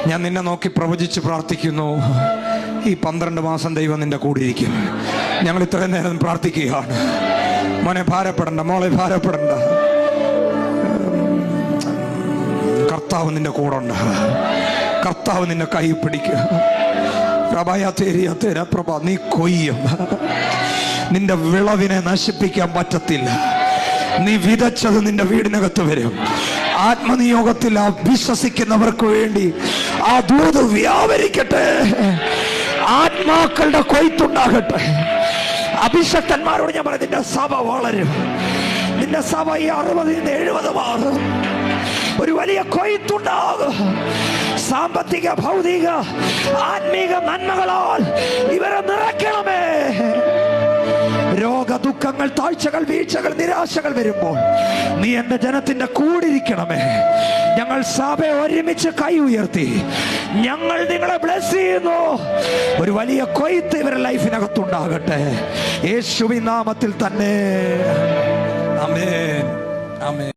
ഞാൻ നിന്നെ നോക്കി പ്രവചിച്ച് പ്രാർത്ഥിക്കുന്നു, ഈ 12 മാസം ദൈവം നിന്റെ കൂടെ ഇരിക്കും. ഞങ്ങൾ ഇത്രയും നേരം പ്രാർത്ഥിക്കുകയാണ്. മോനെ ഭാരപ്പെടണ്ട, മോളെ ഭാരപ്പെടണ്ട. കർത്താവ് നിന്റെ കൂടെ ഉണ്ട്. കർത്താവ് നിന്നെ കൈ പിടിക്കുക. പ്രഭ നീ കൊയ്യും. നിന്റെ വിളവിനെ നശിപ്പിക്കാൻ പറ്റത്തില്ല. നീ വിതച്ചത് നിന്റെ വീടിനകത്ത് വരും. ആത്മനിയോഗത്തിൽ വിശ്വസിക്കുന്നവർക്ക് വേണ്ടി ആ ദൂത് വ്യാപരിക്കട്ടെ. ആത്മാക്കളുടെ കൊയ്ത്തുണ്ടാകട്ടെ. അഭിഷക്തന്മാരോട് ഞാൻ പറയും, നിന്റെ സഭ വളരും. നിന്റെ സഭ ഈ 60-70 മാറും. ഒരു വലിയ കൊയ്ത്തുണ്ടാകും. സാമ്പത്തിക, ഭൗതിക, ആത്മീക നന്മകളാൽ ഇവരെ നിറയ്ക്കണമേ. രോഗ, ദുഃഖങ്ങൾ, താഴ്ചകൾ, വീഴ്ചകൾ, നിരാശകൾ വരുമ്പോൾ നീ എന്റെ ജനത്തിന്റെ കൂടിരിക്കണമേ. ഞങ്ങൾ സഭയെ ഒരുമിച്ച് കൈ ഉയർത്തി ഞങ്ങൾ നിങ്ങളെ ബ്ലെസ് ചെയ്യുന്നു. ഒരു വലിയ കൊയ്ത്ത് ഇവരുടെ ലൈഫിനകത്തുണ്ടാകട്ടെ, യേശുവിൻ നാമത്തിൽ തന്നെ. ആമേൻ, ആമേൻ.